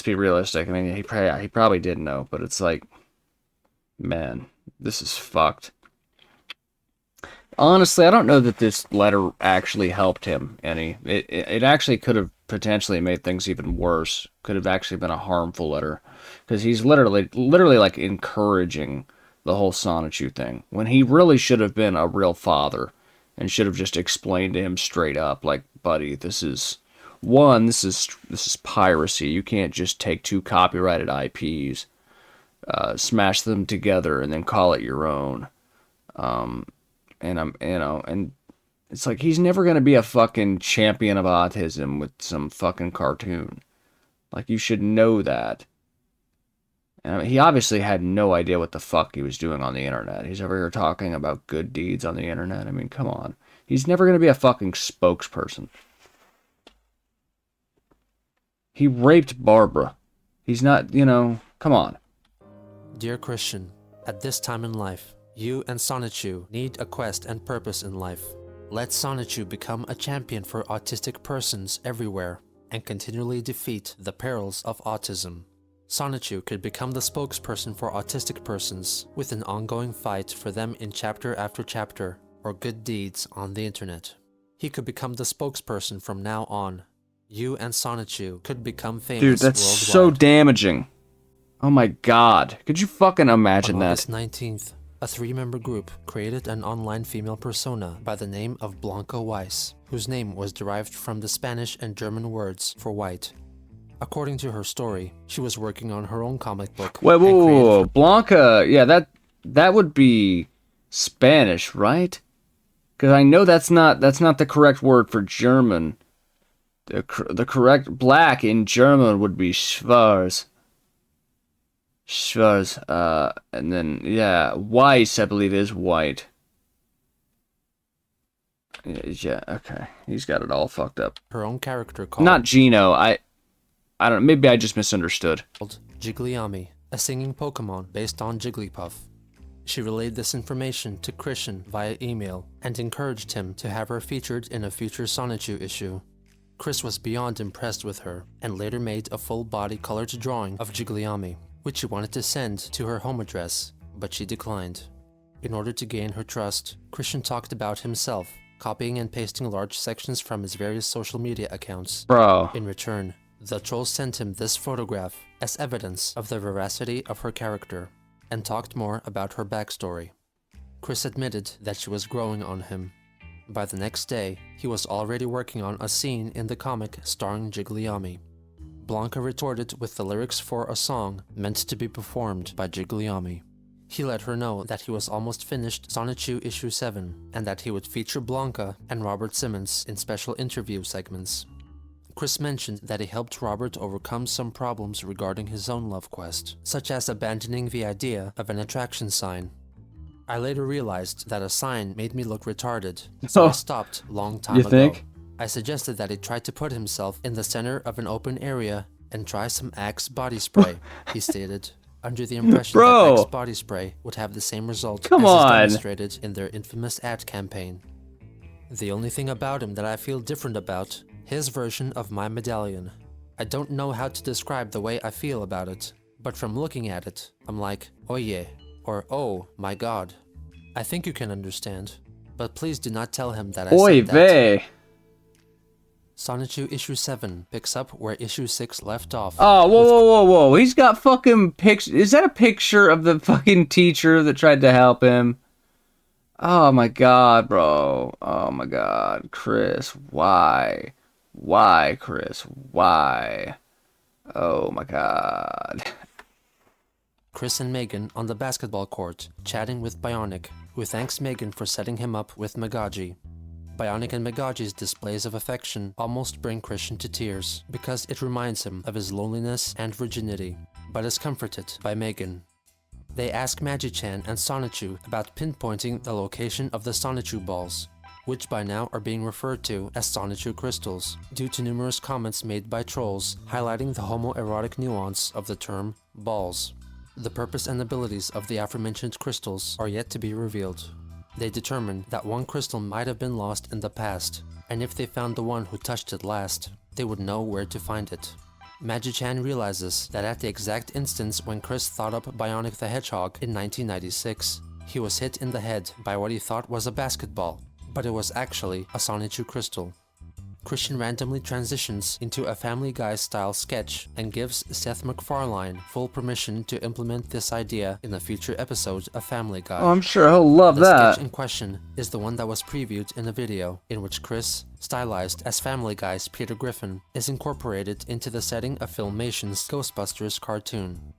be realistic. I mean, he probably did know, but it's like, man, this is fucked. Honestly, I don't know that this letter actually helped him any. It actually could have potentially made things even worse. Could have actually been a harmful letter, because he's literally like encouraging the whole Sonichu thing, when he really should have been a real father and should have just explained to him straight up, like, buddy, this is piracy. You can't just take two copyrighted IPs, smash them together, and then call it your own. And it's like, he's never gonna be a fucking champion of autism with some fucking cartoon. Like, you should know that. And I mean, he obviously had no idea what the fuck he was doing on the internet. He's over here talking about good deeds on the internet. I mean, come on. He's never gonna be a fucking spokesperson. He raped Barbara. He's not, come on. Dear Christian, at this time in life, you and Sonichu need a quest and purpose in life. Let Sonichu become a champion for autistic persons everywhere and continually defeat the perils of autism. Sonichu could become the spokesperson for autistic persons with an ongoing fight for them in chapter after chapter or good deeds on the internet. He could become the spokesperson from now on. You and Sonichu could become famous worldwide. Dude, that's so damaging. Oh my god. Could you fucking imagine that? On August 19th, a 3-member group created an online female persona by the name of Blanca Weiss, whose name was derived from the Spanish and German words for white. According to her story, she was working on her own comic book. Whoa. Blanca, yeah, that would be Spanish, right? Because I know that's not the correct word for German. The correct black in German would be schwarz. And then, yeah, Weiss, I believe, is white. Yeah, okay. He's got it all fucked up. Her own character called... Not Gino, I don't know, maybe I just misunderstood. Jigglyami, a singing Pokemon based on Jigglypuff. She relayed this information to Christian via email and encouraged him to have her featured in a future Sonichu issue. Chris was beyond impressed with her and later made a full-body colored drawing of Jigglyami, which she wanted to send to her home address, but she declined. In order to gain her trust, Christian talked about himself, copying and pasting large sections from his various social media accounts. Bro. In return, the troll sent him this photograph as evidence of the veracity of her character, and talked more about her backstory. Chris admitted that she was growing on him. By the next day, he was already working on a scene in the comic starring Gigliami. Blanca retorted with the lyrics for a song meant to be performed by Gigliami. He let her know that he was almost finished Sonichu issue 7 and that he would feature Blanca and Robert Simmons in special interview segments. Chris mentioned that he helped Robert overcome some problems regarding his own love quest, such as abandoning the idea of an attraction sign. I later realized that a sign made me look retarded, so I stopped long time ago. Think? I suggested that he try to put himself in the center of an open area and try some Axe body spray, he stated, under the impression that Axe body spray would have the same result as is demonstrated in their infamous ad campaign. The only thing about him that I feel different about, his version of my medallion. I don't know how to describe the way I feel about it, but from looking at it, I'm like, oh yeah, or oh my god. I think you can understand, but please do not tell him that I said that. Sonichu issue 7 picks up where issue 6 left off. Oh, whoa. He's got fucking pictures. Is that a picture of the fucking teacher that tried to help him? Oh my god, bro. Oh my god. Chris, why? Why, Chris? Why? Oh my god. Chris and Megan on the basketball court, chatting with Bionic, who thanks Megan for setting him up with Magaji. Bionic and Magaji's displays of affection almost bring Christian to tears, because it reminds him of his loneliness and virginity, but is comforted by Megan. They ask Magi-chan and Sonichu about pinpointing the location of the Sonichu balls, which by now are being referred to as Sonichu crystals, due to numerous comments made by trolls highlighting the homoerotic nuance of the term balls. The purpose and abilities of the aforementioned crystals are yet to be revealed. They determined that one crystal might have been lost in the past, and if they found the one who touched it last, they would know where to find it. Magi-chan realizes that at the exact instance when Chris thought up Bionic the Hedgehog in 1996, he was hit in the head by what he thought was a basketball, but it was actually a Sonichu crystal. Christian randomly transitions into a Family Guy-style sketch and gives Seth MacFarlane full permission to implement this idea in a future episode of Family Guy. Oh, I'm sure he'll love that. The sketch in question is the one that was previewed in a video in which Chris, stylized as Family Guy's Peter Griffin, is incorporated into the setting of Filmation's Ghostbusters cartoon.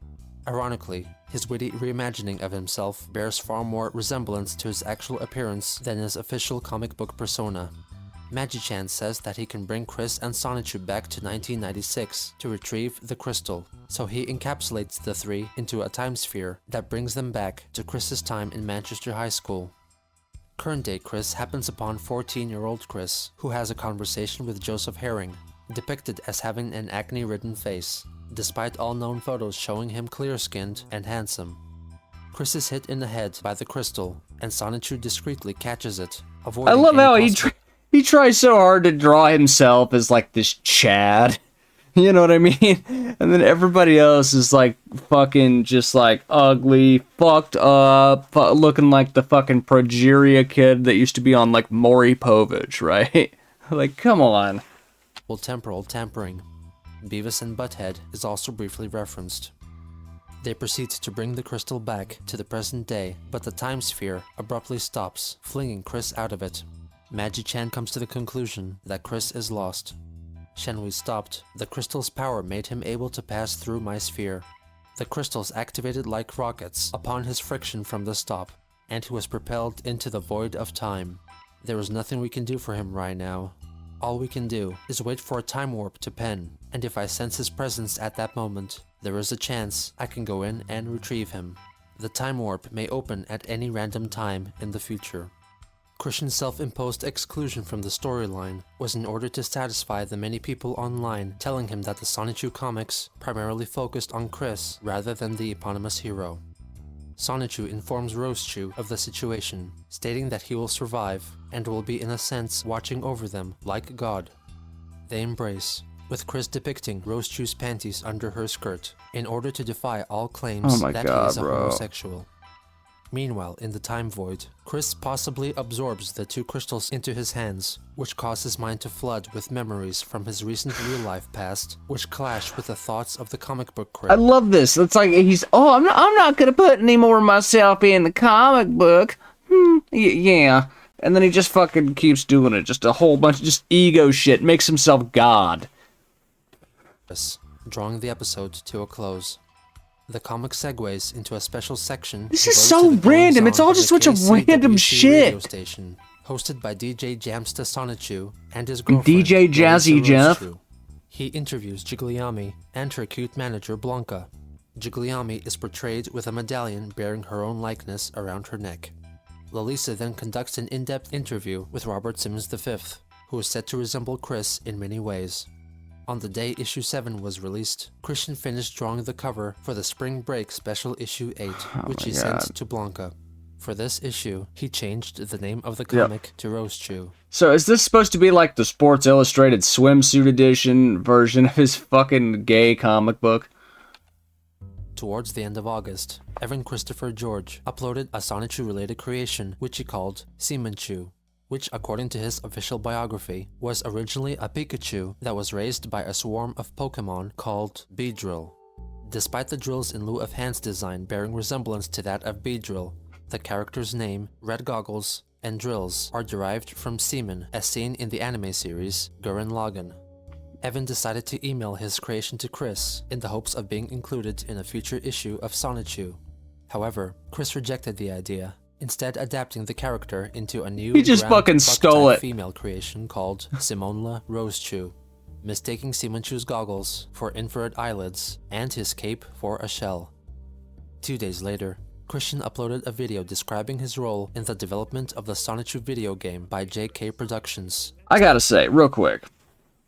Ironically, his witty reimagining of himself bears far more resemblance to his actual appearance than his official comic book persona. Magi-chan says that he can bring Chris and Sonichu back to 1996 to retrieve the crystal, so he encapsulates the three into a time sphere that brings them back to Chris's time in Manchester High School. Current-day Chris happens upon 14-year-old Chris, who has a conversation with Joseph Herring, depicted as having an acne-ridden face, despite all known photos showing him clear-skinned and handsome. Chris is hit in the head by the crystal, and Sonichu discreetly catches it, avoiding I love how he tries so hard to draw himself as like this Chad. You know what I mean? And then everybody else is like fucking just like ugly, fucked up, looking like the fucking progeria kid that used to be on like Maury Povich, right? Like, come on. Temporal tampering. Beavis and Butthead is also briefly referenced. They proceed to bring the crystal back to the present day, but the time sphere abruptly stops, flinging Chris out of it. Magi-chan comes to the conclusion that Chris is lost. Shenhui stopped. The crystal's power made him able to pass through my sphere. The crystals activated like rockets upon his friction from the stop, and he was propelled into the void of time. There is nothing we can do for him right now. All we can do is wait for a time warp to pen, and if I sense his presence at that moment, there is a chance I can go in and retrieve him. The time warp may open at any random time in the future. Christian's self-imposed exclusion from the storyline was in order to satisfy the many people online telling him that the Sonichu comics primarily focused on Chris rather than the eponymous hero. Sonichu informs Rosechu of the situation, stating that he will survive and will be in a sense watching over them like God. They embrace, with Chris depicting Rosechu's panties under her skirt in order to defy all claims that he is a homosexual. Meanwhile, in the time void, Chris possibly absorbs the two crystals into his hands, which cause his mind to flood with memories from his recent real-life past, which clash with the thoughts of the comic book Chris. I love this. It's like I'm not gonna put any more of myself in the comic book. yeah. And then he just fucking keeps doing it. Just a whole bunch of just ego shit. Makes himself God. Drawing the episode to a close. The comic segues into a special section. This is so random. It's all just a bunch of random shit. Station, hosted by DJ Jamsta Sonichu and his girlfriend, DJ Jazzy Jeff. He interviews Gigliami and her cute manager Blanca. Gigliami is portrayed with a medallion bearing her own likeness around her neck. Lalisa then conducts an in-depth interview with Robert Simmons V, who is said to resemble Chris in many ways. On the day issue 7 was released, Christian finished drawing the cover for the Spring Break special issue 8, which he sent to Blanca. For this issue, he changed the name of the comic to Rose Chew. So is this supposed to be like the Sports Illustrated swimsuit edition version of his fucking gay comic book? Towards the end of August, Evan Christopher George uploaded a Sonichu-related creation which he called Seamanchu, which, according to his official biography, was originally a Pikachu that was raised by a swarm of Pokemon called Beedrill. Despite the drills in lieu of hands design bearing resemblance to that of Beedrill, the character's name, red goggles, and drills are derived from semen as seen in the anime series Gurren Lagann. Evan decided to email his creation to Chris in the hopes of being included in a future issue of Sonichu. However, Chris rejected the idea, instead adapting the character into a new he just fucking stole it. Female creation called Simonla Rosechew, mistaking Simonchu's goggles for infrared eyelids and his cape for a shell. 2 days later, Christian uploaded a video describing his role in the development of the Sonichu video game by JK Productions. I gotta say, real quick,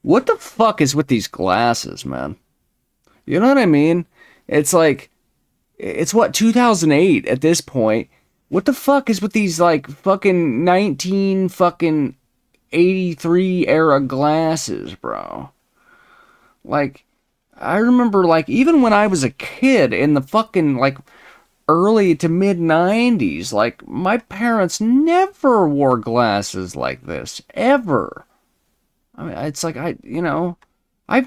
what the fuck is with these glasses, man? You know what I mean? It's like, it's what, 2008 at this point. What the fuck is with these, like, fucking 1983 era glasses, bro? Like, I remember, like, even when I was a kid in the fucking, like, early to mid 90s, like, my parents never wore glasses like this, ever. I mean, it's like, I've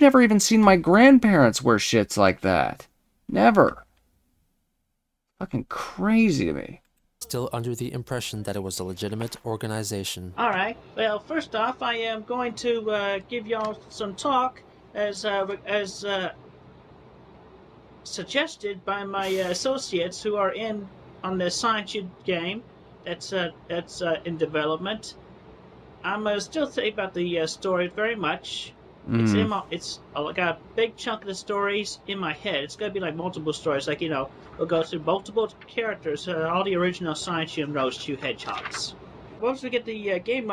never even seen my grandparents wear shits like that. Never. Fucking crazy to me. Still under the impression that it was a legitimate organization. Alright, well, first off, I am going to give y'all some talk as suggested by my associates who are on the Sonichu game that's in development. I'm still thinking about the story very much. It's I got a big chunk of the stories in my head. It's gonna be like multiple stories, like we'll go through multiple characters, all the original Sonichu and Rosechew hedgehogs. Once we get the game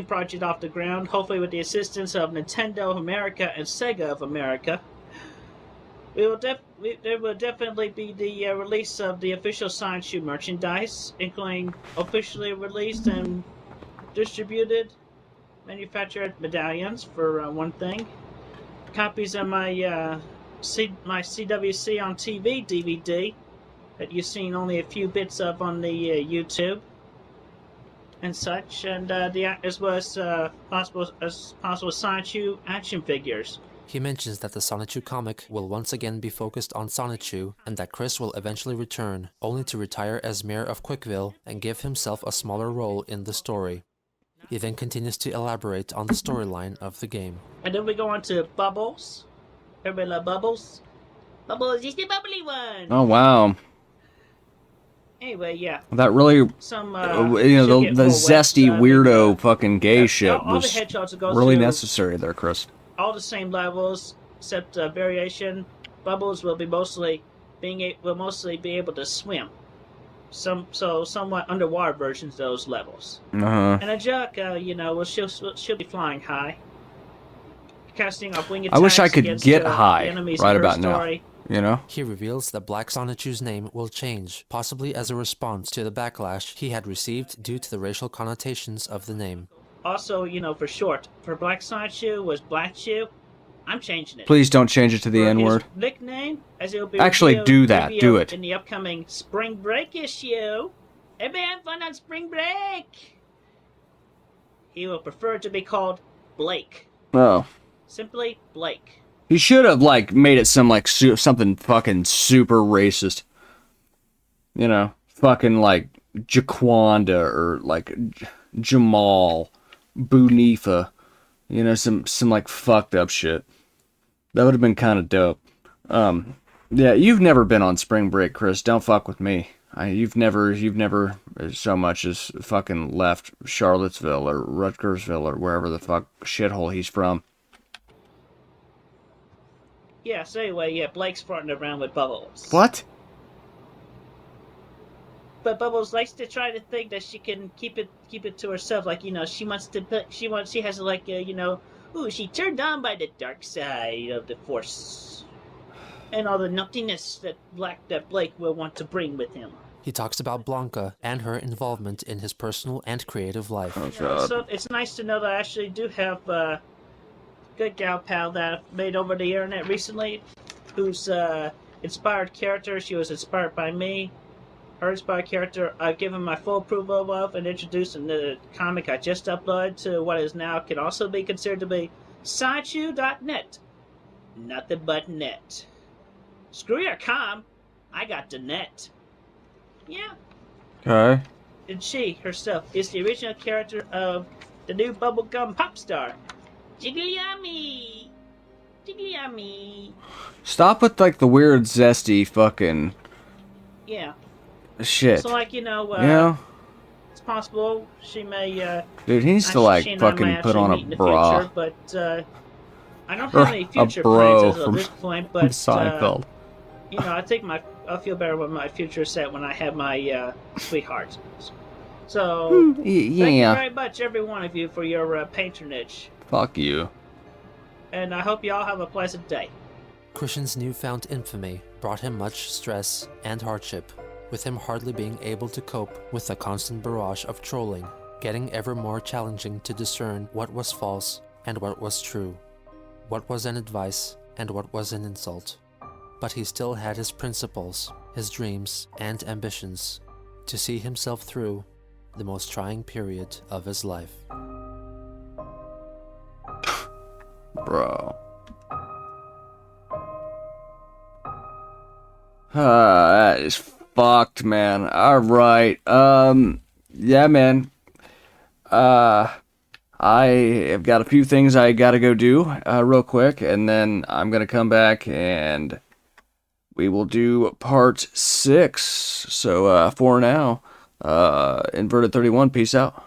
project off the ground, hopefully with the assistance of Nintendo of America and Sega of America, there will definitely be the release of the official Sonichu merchandise, including officially released and distributed manufactured medallions, for one thing. Copies of my CWC on TV DVD that you've seen only a few bits of on the YouTube and such, and as well as possible Sonichu action figures. He mentions that the Sonichu comic will once again be focused on Sonichu, and that Chris will eventually return, only to retire as mayor of Quickville and give himself a smaller role in the story. He then continues to elaborate on the storyline of the game. And then we go on to Bubbles. Everybody love Bubbles? Bubbles is the bubbly one! Oh, wow. Anyway, yeah. That really, Some, the zesty weirdo fucking gay shit all was the hedgehogs will go really through necessary there, Chris. all the same levels, except variation. Bubbles will mostly be able to swim. Somewhat underwater versions of those levels. Uh-huh. And a Juck, she'll be flying high, casting off wing attacks. I wish I could against, get the high enemies right in her about now. story. You know? He reveals that Black Sonichu's name will change, possibly as a response to the backlash he had received due to the racial connotations of the name. Also, for short, for Black Sonichu was Black Chew. I'm changing it. Please don't change it to the For N-word. his nickname, as it will be Actually, do that. Do revealed it. in the upcoming Spring Break issue. Everybody have fun on Spring Break. He will prefer to be called Blake. Oh. Simply Blake. He should have, made it something fucking super racist. Fucking, Jaquanda or like Jamal, Bunifa, you know, some like fucked up shit. That would have been kind of dope. Yeah, you've never been on spring break, Chris. Don't fuck with me. You've never so much as fucking left Charlottesville or Rutgersville or wherever the fuck shithole he's from. Yeah, so anyway, yeah, Blake's farting around with Bubbles. What? But Bubbles likes to try to think that she can keep it to herself. Like, you know, she has like, you know, ooh, she turned on by the dark side of the Force. And all the nuttiness that Blake will want to bring with him. He talks about Blanca and her involvement in his personal and creative life. Oh, God. So it's nice to know that I actually do have a good gal pal that I've made over the internet recently, who's inspired character. She was inspired by me. Her inspired character I've given my full approval of and introduced in the comic I just uploaded to what is now can also be considered to be sideshoe.net. Nothing but net. Screw your com. I got the net. Yeah. Okay. And she herself is the original character of the new bubblegum pop star. Jigglyummy. Jigglyummy. Stop with like the weird zesty fucking Yeah. shit. So like, you know, Yeah. it's possible she may Dude, he needs to like fucking put on a bra. Future, but I don't Or have any future a bro plans as from of this point, but Seinfeld. you know, I think I'll feel better with my future set when I have my sweetheart. So thank you Yeah. very much, every one of you, for your patronage, Fuck you. and I hope you all have a pleasant day. Christian's newfound infamy brought him much stress and hardship, with him hardly being able to cope with the constant barrage of trolling, getting ever more challenging to discern what was false and what was true, what was an advice and what was an insult. But he still had his principles, his dreams and ambitions, to see himself through the most trying period of his life. Bro. That is fucked, man. Alright. Yeah, man. I have got a few things I gotta go do, real quick, and then I'm gonna come back and we will do part 6. So, for now, Inverted 31, peace out.